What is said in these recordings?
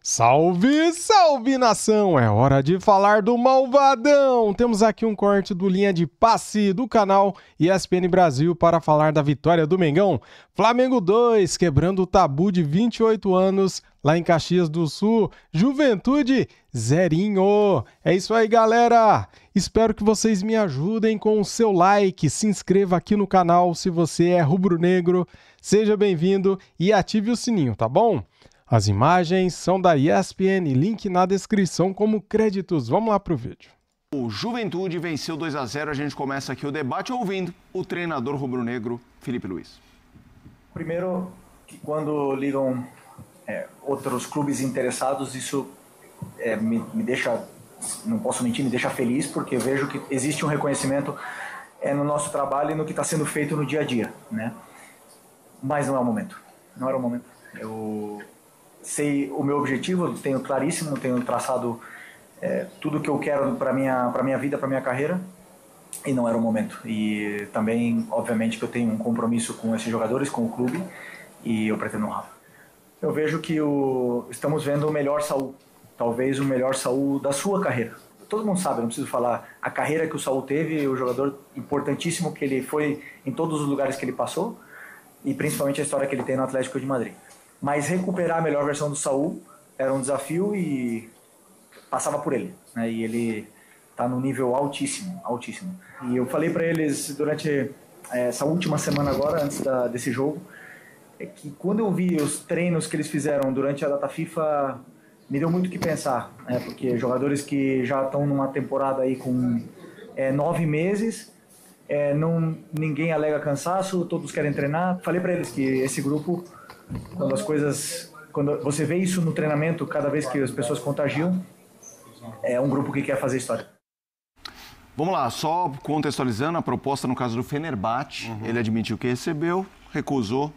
Salve, salve nação! É hora de falar do Malvadão! Temos aqui um corte do Linha de Passe do canal ESPN Brasil para falar da vitória do Mengão. Flamengo 2, quebrando o tabu de 28 anos lá em Caxias do Sul. Juventude 0. É isso aí, galera! Espero que vocês me ajudem com o seu like. Se inscreva aqui no canal se você é rubro-negro. Seja bem-vindo e ative o sininho, tá bom? As imagens são da ESPN, link na descrição como créditos. Vamos lá pro vídeo. O Juventude venceu 2-0. A gente começa aqui o debate ouvindo o treinador rubro-negro Felipe Luiz. Primeiro, que quando ligam outros clubes interessados, isso me deixa, não posso mentir, me deixa feliz, porque vejo que existe um reconhecimento no nosso trabalho e no que está sendo feito no dia a dia, né? Mas não é o momento. Não era o momento. Eu sei o meu objetivo, tenho claríssimo, tenho traçado tudo o que eu quero para minha vida, para minha carreira, e não era o momento. E também, obviamente, que eu tenho um compromisso com esses jogadores, com o clube, e eu pretendo honrar. Eu vejo que estamos vendo o melhor Saul, talvez o melhor Saul da sua carreira. Todo mundo sabe, não preciso falar a carreira que o Saul teve, o jogador importantíssimo que ele foi em todos os lugares que ele passou, e principalmente a história que ele tem no Atlético de Madrid. Mas recuperar a melhor versão do Saul era um desafio e passava por ele, né? E ele está num nível altíssimo, altíssimo. E eu falei para eles durante essa última semana agora, antes desse jogo, que quando eu vi os treinos que eles fizeram durante a data FIFA, me deu muito o que pensar, né? Porque jogadores que já estão numa temporada aí com 9 meses, ninguém alega cansaço, todos querem treinar. Falei para eles que esse grupo, quando você vê isso no treinamento, cada vez que as pessoas contagiam, é um grupo que quer fazer história. Vamos lá, só contextualizando a proposta no caso do Fenerbahçe. Ele admitiu que recebeu, recusou,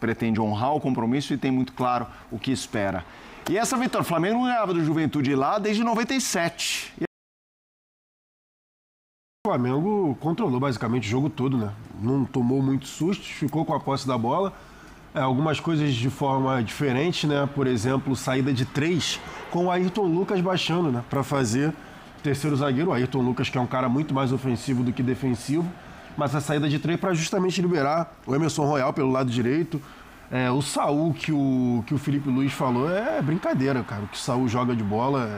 pretende honrar o compromisso e tem muito claro o que espera. E essa vitória, o Flamengo não ganhava do Juventude lá desde 97. O Flamengo controlou basicamente o jogo todo, né? Não tomou muitos sustos, ficou com a posse da bola. Algumas coisas de forma diferente, né? Por exemplo, saída de 3 com o Ayrton Lucas baixando, né? Para fazer terceiro zagueiro. O Ayrton Lucas, que é um cara muito mais ofensivo do que defensivo, mas a saída de 3 para justamente liberar o Emerson Royal pelo lado direito. O Saul, que o Felipe Luiz falou, é brincadeira, cara. O que o Saul joga de bola.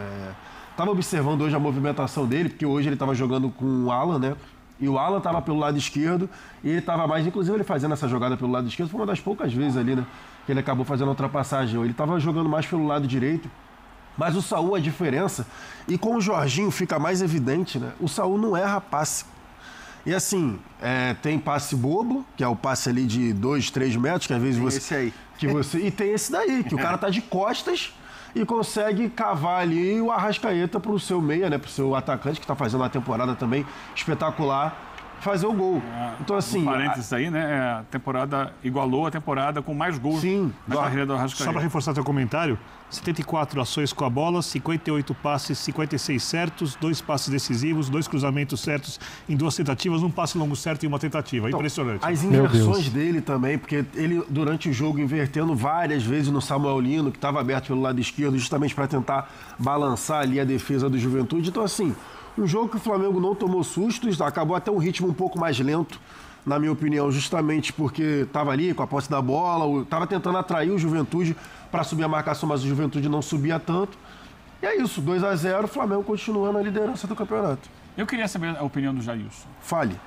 Tava observando hoje a movimentação dele, porque hoje ele estava jogando com o Alan, né? E o Alan estava pelo lado esquerdo e ele estava mais, inclusive ele fazendo essa jogada pelo lado esquerdo, foi uma das poucas vezes ali, né? Que ele acabou fazendo a ultrapassagem. Ele estava jogando mais pelo lado direito. Mas o Saul, a diferença, e com o Jorginho fica mais evidente, né? O Saul não erra passe. E assim, tem passe bobo, que é o passe ali de 2, 3 metros, que às vezes você... Esse aí. E tem esse daí, que o cara tá de costas e consegue cavar ali o Arrascaeta pro seu meia, né? Pro seu atacante, que tá fazendo uma temporada também espetacular, fazer o gol. Então, assim... Um parênteses aí, né? A temporada igualou a temporada com mais gols na carreira do Arrascaeta. Só para reforçar teu comentário, 74 ações com a bola, 58 passes, 56 certos, 2 passes decisivos, 2 cruzamentos certos em 2 tentativas, 1 passe longo certo e 1 tentativa. Então, impressionante. As inversões dele também, porque ele, durante o jogo, invertendo várias vezes no Samuel Lino, que estava aberto pelo lado esquerdo, justamente para tentar balançar ali a defesa do Juventude. Então, assim, um jogo que o Flamengo não tomou sustos, acabou até um ritmo um pouco mais lento, na minha opinião, justamente porque estava ali com a posse da bola, estava tentando atrair o Juventude para subir a marcação, mas o Juventude não subia tanto. E é isso, 2-0, o Flamengo continua na liderança do campeonato. Eu queria saber a opinião do Jailson. Fale.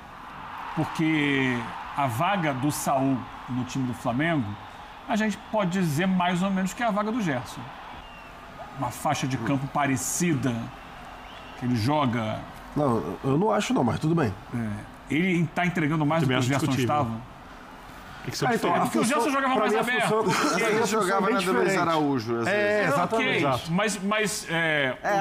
Porque a vaga do Saul no time do Flamengo, a gente pode dizer mais ou menos que é a vaga do Gerson. Uma faixa de campo parecida, que ele joga... Não, eu não acho não, mas tudo bem. Ele está entregando mais do que o Gerson estava? Porque o Gerson jogava mais aberto. Ele jogava na do Luiz Araújo, às vezes. Exatamente. Mas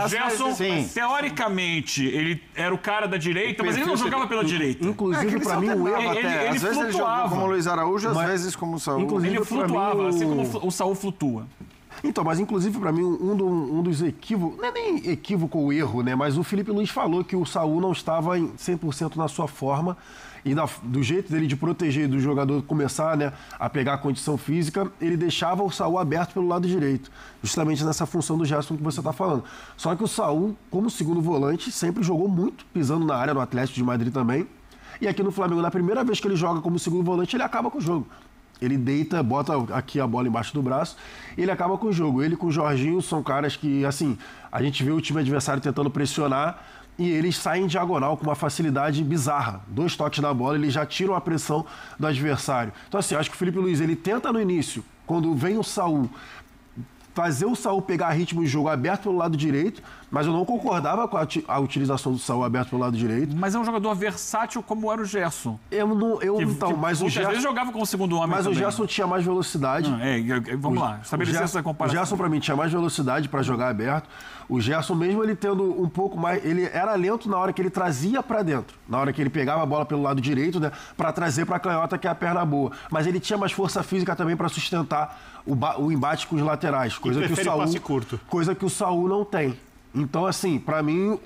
o Gerson, teoricamente, ele era o cara da direita, mas ele não jogava pela direita. Inclusive, para mim, o erro até. Às vezes ele jogava como o Luiz Araújo, às vezes como o Saul. Ele flutuava, assim como o Saul flutua. Então, mas inclusive para mim um dos equívocos, não é nem equívoco ou erro, né? Mas o Felipe Luiz falou que o Saul não estava em 100% na sua forma e do jeito dele de proteger do jogador começar, né, a pegar a condição física, ele deixava o Saul aberto pelo lado direito, justamente nessa função do Gerson que você está falando. Só que o Saul, como segundo volante, sempre jogou muito, pisando na área no Atlético de Madrid também. E aqui no Flamengo, na primeira vez que ele joga como segundo volante, ele acaba com o jogo. Ele deita, bota aqui a bola embaixo do braço e ele acaba com o jogo. Ele com o Jorginho são caras que, assim, a gente vê o time adversário tentando pressionar e eles saem em diagonal com uma facilidade bizarra. 2 toques na bola, eles já tiram a pressão do adversário. Então, assim, acho que o Felipe Luiz, ele tenta no início, quando vem o Saul, fazer o Saul pegar ritmo de jogo aberto pelo lado direito, mas eu não concordava com a utilização do Saul aberto pelo lado direito. Mas é um jogador versátil como era o Gerson. Mas o Gerson... Às vezes jogava como segundo homem Mas também. O Gerson tinha mais velocidade. Vamos lá, estabelecer essa comparação. O Gerson, para mim, tinha mais velocidade para jogar aberto. O Gerson, mesmo ele tendo um pouco mais... Ele era lento na hora que ele trazia para dentro. Na hora que ele pegava a bola pelo lado direito, né, para trazer para a canhota, que é a perna boa. Mas ele tinha mais força física também para sustentar o embate com os laterais. Coisa que o Saul não tem. Então, assim, pra mim,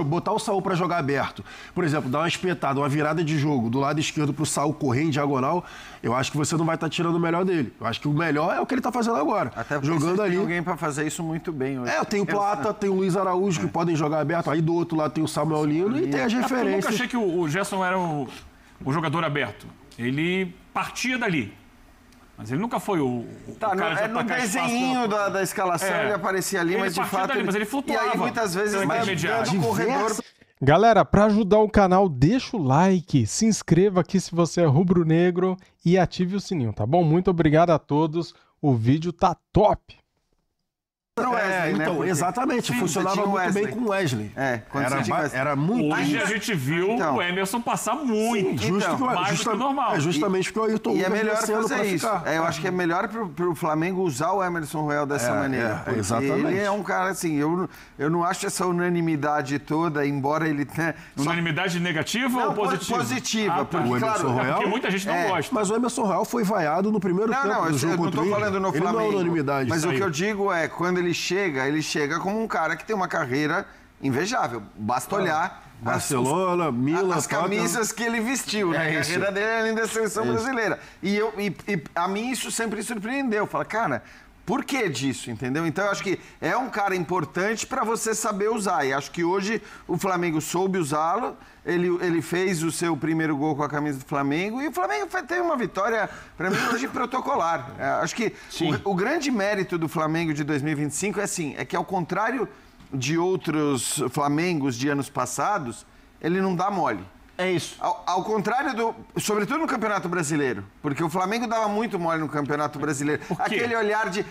botar o Saul pra jogar aberto, por exemplo, dar uma espetada, uma virada de jogo do lado esquerdo pro Saul correr em diagonal, eu acho que você não vai estar tirando o melhor dele. Eu acho que o melhor é o que ele tá fazendo agora. Até porque jogando ali. Tem alguém pra fazer isso muito bem hoje. Tem o Plata, tem o Luiz Araújo, que podem jogar aberto. Aí do outro lado tem o Samuel Lino e tem as referências. Eu nunca achei que o Gerson era o jogador aberto. Ele partia dali. Mas ele nunca foi o cara de no desenho da escalação ele aparecia ali, mas de fato... Dali, mas ele flutuava. E aí muitas vezes dentro do corredor... Galera, para ajudar o canal, deixa o like, se inscreva aqui se você é rubro-negro e ative o sininho, tá bom? Muito obrigado a todos, o vídeo tá top! Wesley, então, né? exatamente, funcionava muito bem com o Wesley. Era muito... Hoje a gente viu o Emerson passar muito, mais do que normal. Justamente porque o Ayrton é melhor fazer isso. Eu acho que é melhor pro Flamengo usar o Emerson Royal dessa maneira. Exatamente. Ele é um cara assim, eu não acho essa unanimidade toda, embora ele tenha... Unanimidade negativa ou positiva? Positiva, porque, o Emerson Royal, porque muita gente não gosta. Mas o Emerson Royal foi vaiado no primeiro tempo do jogo contra o Inter. Eu não tô falando no Flamengo. Ele não é unanimidade. Mas o que eu digo é, quando ele chega como um cara que tem uma carreira invejável. Basta olhar Barcelona, Milan, as camisas que ele vestiu, né? A carreira dele é além da seleção brasileira. E a mim isso sempre surpreendeu. Fala, cara, por que disso, entendeu? Então eu acho que é um cara importante para você saber usar. E acho que hoje o Flamengo soube usá-lo. Ele fez o seu primeiro gol com a camisa do Flamengo e o Flamengo teve uma vitória, para mim, hoje protocolar. Acho que o grande mérito do Flamengo de 2025 é que ao contrário de outros Flamengos de anos passados, ele não dá mole. É isso. Ao contrário sobretudo no Campeonato Brasileiro, porque o Flamengo dava muito mole no Campeonato Brasileiro. Aquele olhar de...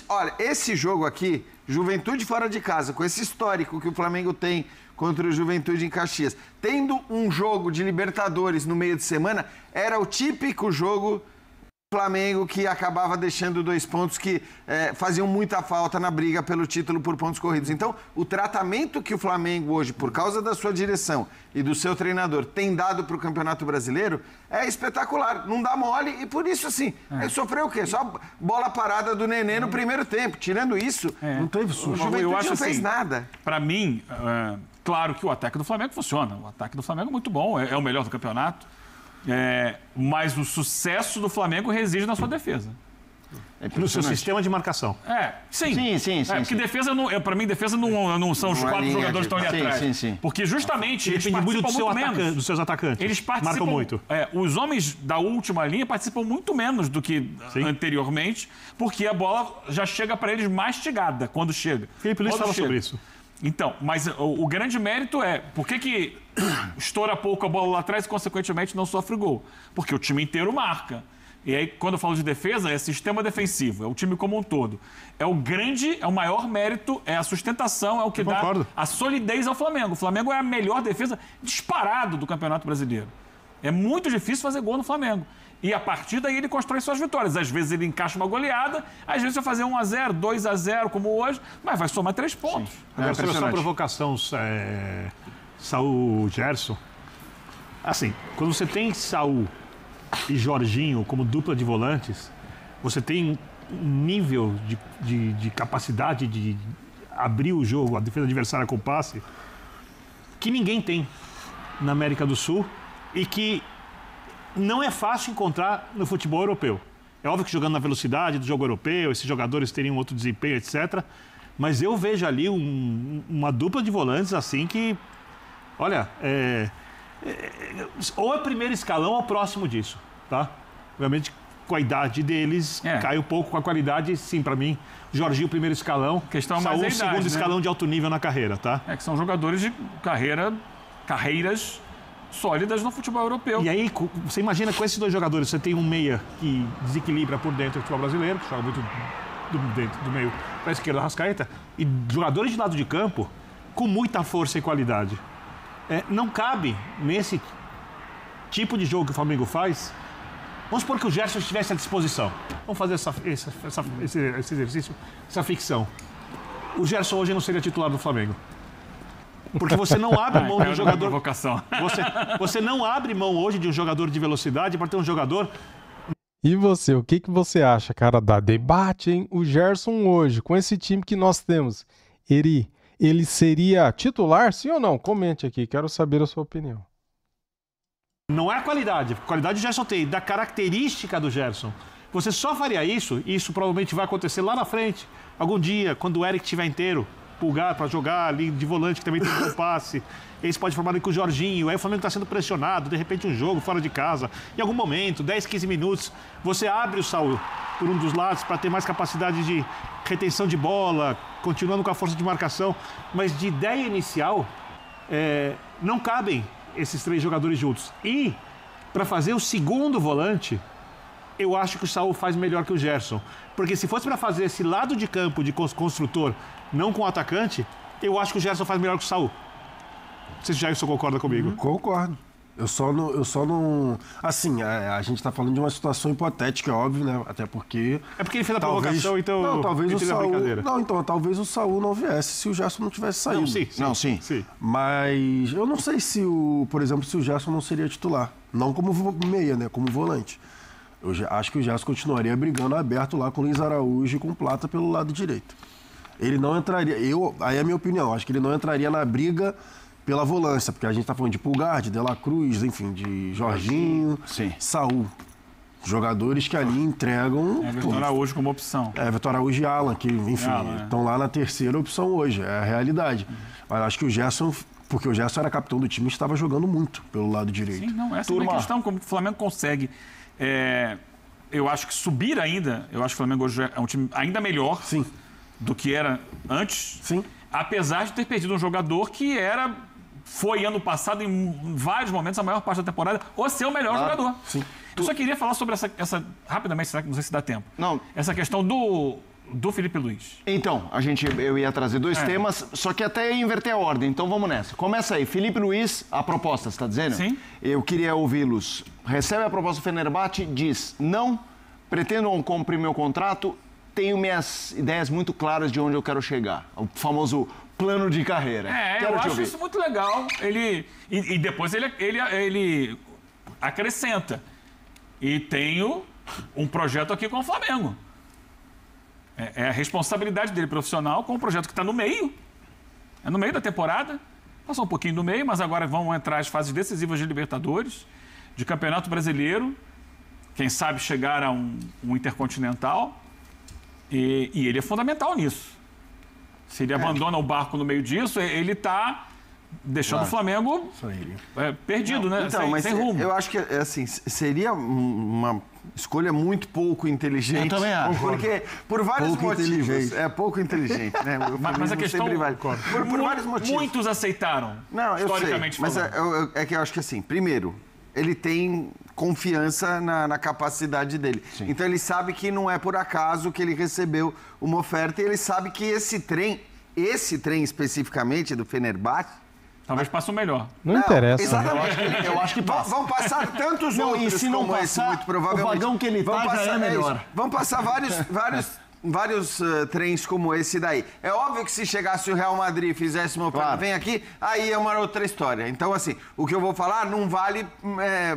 Olha, esse jogo aqui, Juventude fora de casa, com esse histórico que o Flamengo tem contra o Juventude em Caxias, tendo um jogo de Libertadores no meio de semana, era o típico jogo Flamengo que acabava deixando 2 pontos que faziam muita falta na briga pelo título por pontos corridos. Então, o tratamento que o Flamengo hoje, por causa da sua direção e do seu treinador, tem dado para o Campeonato Brasileiro é espetacular. Não dá mole e por isso, assim, ele sofreu o quê? Só bola parada do Nenê no primeiro tempo. Tirando isso, não teve susto. O Juventude não fez nada. Para mim, claro que o ataque do Flamengo funciona. O ataque do Flamengo é muito bom, é o melhor do campeonato. Mas o sucesso do Flamengo reside na sua defesa. No seu sistema de marcação. Sim. Porque defesa para mim, defesa não são os 4 jogadores que estão ali atrás. Sim. Porque justamente eles Depende muito participam dos seus atacantes. Eles participam marcam muito. Os homens da última linha participam muito menos do que anteriormente, porque a bola já chega para eles mastigada quando chega. Felipe Luiz fala sobre isso. Então, mas o grande mérito é por que estoura pouco a bola lá atrás e, consequentemente, não sofre gol? Porque o time inteiro marca. E aí, quando eu falo de defesa, é sistema defensivo, é o time como um todo. É o maior mérito, é a sustentação, é o que dá a solidez ao Flamengo. O Flamengo é a melhor defesa disparado do Campeonato Brasileiro. É muito difícil fazer gol no Flamengo. E a partir daí ele constrói suas vitórias. Às vezes ele encaixa uma goleada, às vezes vai fazer 1-0, 2-0, como hoje, mas vai somar 3 pontos. Agora, sobre a sua provocação, Saul Gerson, assim, quando você tem Saul e Jorginho como dupla de volantes, você tem nível de capacidade de abrir o jogo, a defesa adversária com passe, que ninguém tem na América do Sul e que não é fácil encontrar no futebol europeu. É óbvio que jogando na velocidade do jogo europeu, esses jogadores teriam outro desempenho, etc. Mas eu vejo ali uma dupla de volantes assim que, olha, ou é primeiro escalão ou próximo disso, tá? Obviamente, com a idade deles, cai um pouco com a qualidade, sim, para mim. Jorginho, primeiro escalão, Saúl, segundo escalão de alto nível na carreira, tá? Que são jogadores de carreiras sólidas no futebol europeu. E aí, você imagina com esses dois jogadores, você tem um meia que desequilibra por dentro do futebol brasileiro, que joga muito dentro do meio para a esquerda, Arrascaeta, e jogadores de lado de campo com muita força e qualidade. Não cabe nesse tipo de jogo que o Flamengo faz. Vamos supor que o Gerson estivesse à disposição. Vamos fazer esse exercício, essa ficção. O Gerson hoje não seria titular do Flamengo. Porque você não abre mão de um jogador... Você não abre mão hoje de um jogador de velocidade para ter um jogador... E você, o que você acha, cara? Dá debate, hein? O Gerson hoje, com esse time que nós temos, ele seria titular, sim ou não? Comente aqui, quero saber a sua opinião. Não é a qualidade. A qualidade o Gerson tem, da característica do Gerson. Você só faria isso provavelmente vai acontecer lá na frente, algum dia, quando o Eric estiver inteiro, Pulgar para jogar ali de volante, que também tem um passe. Eles podem formar ali com o Jorginho. Aí o Flamengo está sendo pressionado, de repente um jogo fora de casa. Em algum momento, 10, 15 minutos, você abre o Saúl por um dos lados para ter mais capacidade de retenção de bola, continuando com a força de marcação. Mas de ideia inicial, não cabem esses três jogadores juntos. E, para fazer o segundo volante, eu acho que o Saúl faz melhor que o Gerson. Porque se fosse para fazer esse lado de campo de construtor, não com o atacante, eu acho que o Gerson faz melhor que o Saúl. Não sei se o Gerson concorda comigo. Concordo. Eu só não... Assim, a gente está falando de uma situação hipotética, óbvio, né? Até porque... É porque ele fez a provocação, então... Não, talvez o Saúl... Não, então, talvez o Saúl não viesse se o Gerson não tivesse saído. Sim. Mas eu não sei se por exemplo, se o Gerson não seria titular. Não como meia, né? Como volante. Eu acho que o Gerson continuaria brigando aberto lá com o Luiz Araújo e com o Plata pelo lado direito. Ele não entraria... Aí é a minha opinião. Acho que ele não entraria na briga pela volância, porque a gente tá falando de Pulgar, de De La Cruz, enfim, de Jorginho, Saúl. Jogadores que ali entregam... Vitor Araújo como opção. Vitor Araújo e Alan, que, enfim, estão lá na terceira opção hoje. É a realidade. Mas acho que o Gerson... Porque o Gerson era capitão do time e estava jogando muito pelo lado direito. Sim, não, essa é a questão. Como o Flamengo consegue... eu acho que subir ainda... Eu acho que o Flamengo hoje é um time ainda melhor do que era antes. Sim. Apesar de ter perdido um jogador que foi ano passado, em vários momentos, a maior parte da temporada, o seu melhor jogador. Sim. Eu só queria falar sobre essa rapidamente, não sei se dá tempo. Não. Essa questão do Felipe Luiz. Então, eu ia trazer dois temas, só que até inverter a ordem, então vamos nessa. Começa aí, Felipe Luiz, a proposta, você está dizendo? Sim. Eu queria ouvi-los. Recebe a proposta do Fenerbahçe, diz, não, pretendo cumprir meu contrato, tenho minhas ideias muito claras de onde eu quero chegar. O famoso plano de carreira. Eu acho isso muito legal. E depois ele acrescenta. E tenho um projeto aqui com o Flamengo. É a responsabilidade dele profissional com um projeto que está no meio. É no meio da temporada. Passou um pouquinho do meio, mas agora vão entrar as fases decisivas de Libertadores, de Campeonato Brasileiro. Quem sabe chegar a um Intercontinental. E ele é fundamental nisso. Se ele abandona o barco no meio disso, ele está deixando o Flamengo perdido, né? Então, sem rumo. Eu acho que assim, seria uma escolha muito pouco inteligente. Eu também acho. Porque, por vários motivos. É pouco inteligente, né? Mas a questão... Por vários motivos. Muitos aceitaram, historicamente falando. Mas é que eu acho que assim, primeiro, ele tem confiança na capacidade dele. Sim. Então ele sabe que não é por acaso que ele recebeu uma oferta e ele sabe que esse trem especificamente do Fenerbahçe, talvez passe o melhor. Não interessa. Exatamente. Eu acho que passa. Vão passar tantos outros e se não como passar, esse, muito provavelmente. O vagão que ele tá já é melhor. Vão passar vários trens como esse daí. É óbvio que se chegasse o Real Madrid e fizesse uma oferta, vem aqui, aí é uma outra história. Então, assim, o que eu vou falar não vale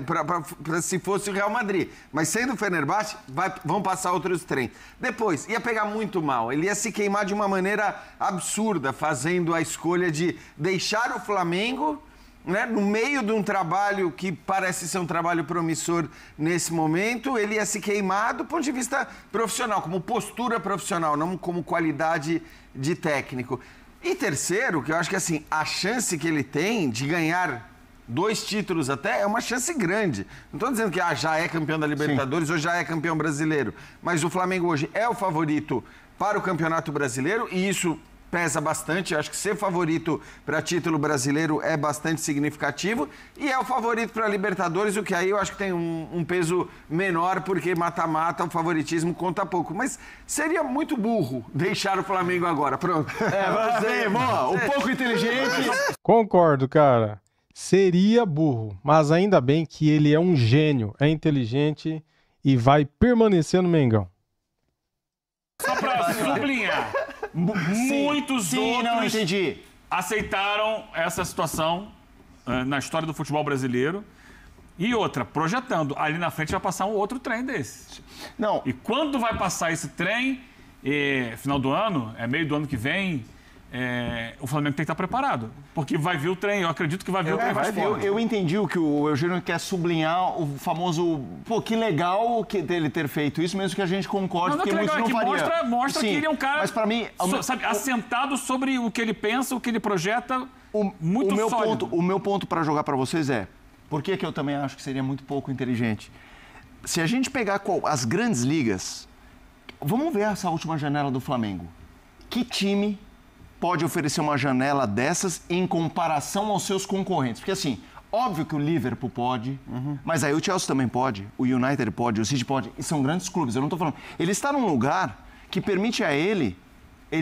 pra se fosse o Real Madrid. Mas sendo o Fenerbahçe, vão passar outros trens. Depois, ia pegar muito mal. Ele ia se queimar de uma maneira absurda, fazendo a escolha de deixar o Flamengo, né, no meio de um trabalho que parece ser um trabalho promissor nesse momento. Ele ia se queimar do ponto de vista profissional, como postura profissional, não como qualidade de técnico. E terceiro, que eu acho que assim, a chance que ele tem de ganhar 2 títulos até é uma chance grande. Não estou dizendo que já é campeão da Libertadores ou já é campeão brasileiro, mas o Flamengo hoje é o favorito para o Campeonato Brasileiro e isso pesa bastante. Eu acho que ser favorito para título brasileiro é bastante significativo e é o favorito para Libertadores, o que aí eu acho que tem um peso menor, porque mata-mata, o favoritismo conta pouco. Mas seria muito burro deixar o Flamengo agora. Pronto. Um pouco inteligente. Concordo, cara. Seria burro, mas ainda bem que ele é um gênio, é inteligente e vai permanecer no Mengão. Só pra sublinhar, muitos outros aceitaram essa situação na história do futebol brasileiro. E outra, projetando, ali na frente vai passar um outro trem desse. Não. E quando vai passar esse trem, final do ano, meio do ano que vem, o Flamengo tem que estar preparado. Porque vai vir o trem, eu acredito que vai vir o trem mais forte. Eu entendi o que o Eugênio quer sublinhar, o famoso, pô, que legal dele ter feito isso, mesmo que a gente concorde, porque muitos não faria. Mostra que ele é um cara, mas para mim, assentado sobre o que ele pensa, o que ele projeta, muito sólido. O meu ponto para jogar para vocês é, por que eu também acho que seria muito pouco inteligente? Se a gente pegar as grandes ligas, vamos ver essa última janela do Flamengo. Que time pode oferecer uma janela dessas em comparação aos seus concorrentes? Porque assim, óbvio que o Liverpool pode, mas aí o Chelsea também pode, o United pode, o City pode, e são grandes clubes, eu não estou falando. Ele está num lugar que permite a ele,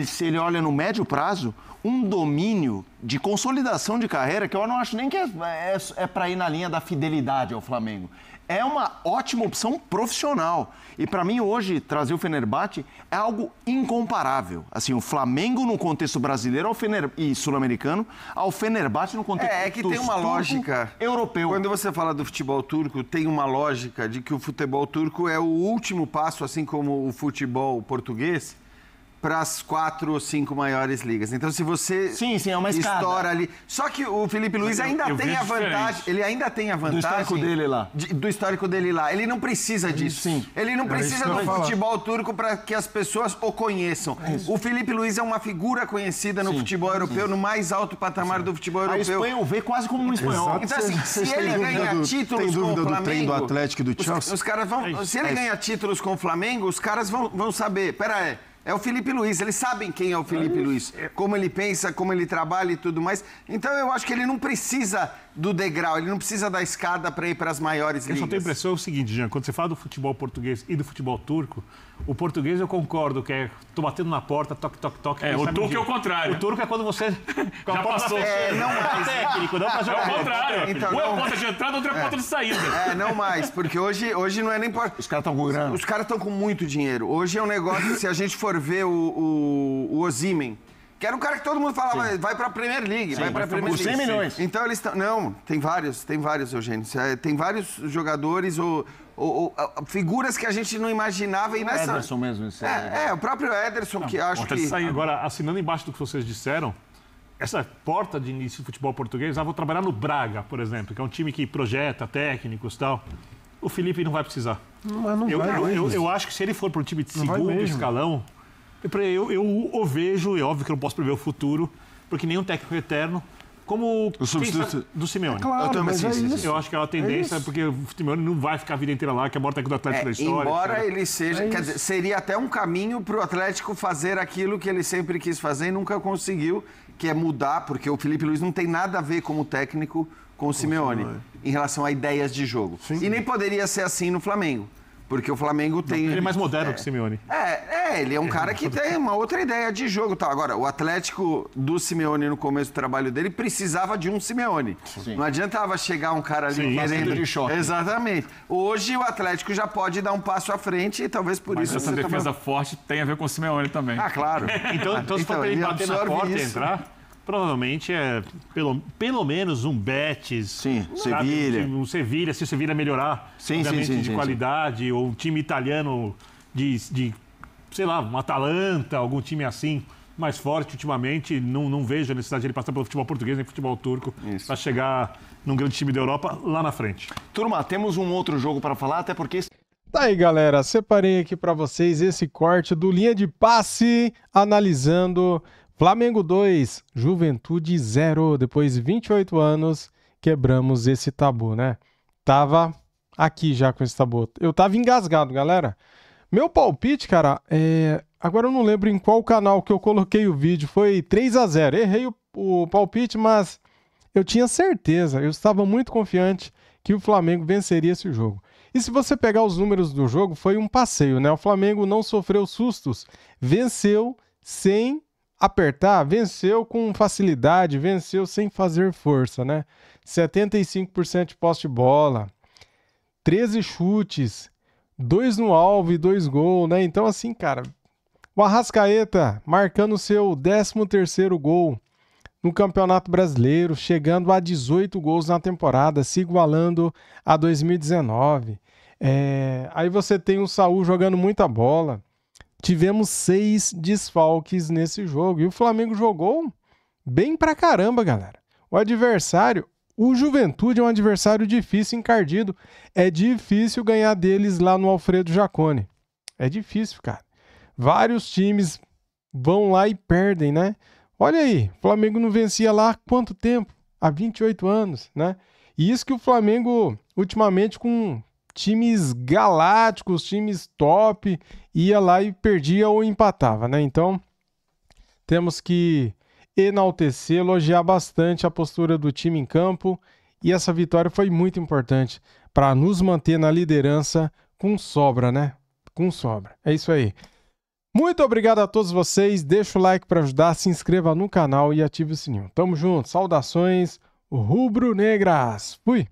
se ele olha no médio prazo, um domínio de consolidação de carreira que eu não acho nem que é para ir na linha da fidelidade ao Flamengo. É uma ótima opção profissional. E para mim hoje, trazer o Fenerbahçe é algo incomparável. Assim, o Flamengo no contexto brasileiro e sul-americano, ao Fenerbahçe no contexto que tem uma lógica europeu. Quando você fala do futebol turco, tem uma lógica de que o futebol turco é o último passo, assim como o futebol português, para as 4 ou 5 maiores ligas. Então, se você é uma estoura ali... Só que o Felipe Luiz ainda tem a vantagem... Ele ainda tem a vantagem... Do histórico dele lá. Do histórico dele lá. Ele não precisa disso. Sim. Ele não precisa do futebol turco para que as pessoas o conheçam. O Felipe Luiz é uma figura conhecida no futebol europeu, no mais alto patamar do futebol europeu. A Espanha o vê quase como um espanhol. Então, assim, se ele ganha títulos com o Flamengo... do trem do Atlético e do Chelsea? Os caras vão... Se ele ganha títulos com o Flamengo, os caras vão saber... Pera aí. É o Felipe Luiz, eles sabem quem é o Felipe Luiz, como ele pensa, como ele trabalha e tudo mais. Então eu acho que ele não precisa do degrau, ele não precisa da escada para ir para as maiores ligas. Eu só tenho a impressão é o seguinte, Jean, quando você fala do futebol português e do futebol turco, o português eu concordo que tô batendo na porta, toque, toque, toque. O turco é o contrário. O turco é quando você... Já passou. Não mais. Técnico, não pra jogar. É o contrário. Então, um é ponta de entrada, outro é ponta de saída. Não mais, porque hoje não é nem... Os caras estão com grana. Os caras estão com muito dinheiro. Hoje é um negócio, se a gente for ver o Osimhen, que era um cara que todo mundo falava, vai pra Premier League, vai pra Premier League. 100 milhões. Então eles estão... Não, tem vários, Eugênio. Tem vários jogadores ou figuras que a gente não imaginava. E nessa... Ederson mesmo. O próprio Ederson, que acho que... Agora, assinando embaixo do que vocês disseram, essa porta de início do futebol português, vou trabalhar no Braga, por exemplo, que é um time que projeta técnicos e tal. O Felipe não vai precisar. Mas não vai. Eu acho que se ele for para um time de segundo escalão, eu o vejo, é óbvio que eu não posso prever o futuro, porque nenhum técnico é eterno, como o substituto do Simeone. Claro, mas eu acho que é uma tendência, porque o Simeone não vai ficar a vida inteira lá, que é o maior técnico do Atlético da história. Embora ele seja... quer dizer, seria até um caminho para o Atlético fazer aquilo que ele sempre quis fazer e nunca conseguiu, que é mudar, porque o Felipe Luiz não tem nada a ver como técnico com o Simeone, em relação a ideias de jogo. Sim. E nem poderia ser assim no Flamengo. Porque o Flamengo tem... Ele é mais moderno que o Simeone. Ele é um cara que tem uma outra ideia de jogo. Tal. Agora, o Atlético do Simeone, no começo do trabalho dele, precisava de um Simeone. Sim. Não adiantava chegar um cara ali querendo... de choque. Exatamente. Hoje, o Atlético já pode dar um passo à frente e talvez por Mas isso... essa defesa forte tem a ver com o Simeone também. Ah, claro. Então se for pra ele bater na porta e entrar... Provavelmente é pelo menos um Betis. Sim, sabe? Sevilha. Um Sevilha, se o Sevilha melhorar, obviamente, de qualidade, ou um time italiano de, sei lá, um Atalanta, algum time assim, mais forte ultimamente. Não vejo a necessidade de ele passar pelo futebol português nem futebol turco para chegar num grande time da Europa lá na frente. Turma, temos um outro jogo para falar, até porque... Tá aí, galera, separei aqui para vocês esse corte do Linha de Passe, analisando... Flamengo 2, Juventude 0. Depois de 28 anos, quebramos esse tabu, né? Tava aqui já com esse tabu. Eu tava engasgado, galera. Meu palpite, cara, agora eu não lembro em qual canal que eu coloquei o vídeo. Foi 3-0. Errei o palpite, mas eu tinha certeza. Eu estava muito confiante que o Flamengo venceria esse jogo. E se você pegar os números do jogo, foi um passeio, né? O Flamengo não sofreu sustos. Venceu sem... apertar, venceu com facilidade, venceu sem fazer força, né? 75% de posse de bola, 13 chutes, 2 no alvo e 2 gols, né? Então, assim, cara, o Arrascaeta marcando o seu 13º gol no Campeonato Brasileiro, chegando a 18 gols na temporada, se igualando a 2019. Aí você tem o Saúl jogando muita bola. Tivemos 6 desfalques nesse jogo. E o Flamengo jogou bem pra caramba, galera. O adversário, o Juventude é um adversário difícil, encardido. É difícil ganhar deles lá no Alfredo Jaconi. É difícil, cara. Vários times vão lá e perdem, né? Olha aí, o Flamengo não vencia lá há quanto tempo? Há 28 anos, né? E isso que o Flamengo, ultimamente, com... times galácticos, times top, ia lá e perdia ou empatava, né? Então, temos que enaltecer, elogiar bastante a postura do time em campo, e essa vitória foi muito importante para nos manter na liderança com sobra, né? Com sobra. É isso aí. Muito obrigado a todos vocês, deixa o like para ajudar, se inscreva no canal e ative o sininho. Tamo junto, saudações rubro-negras. Fui!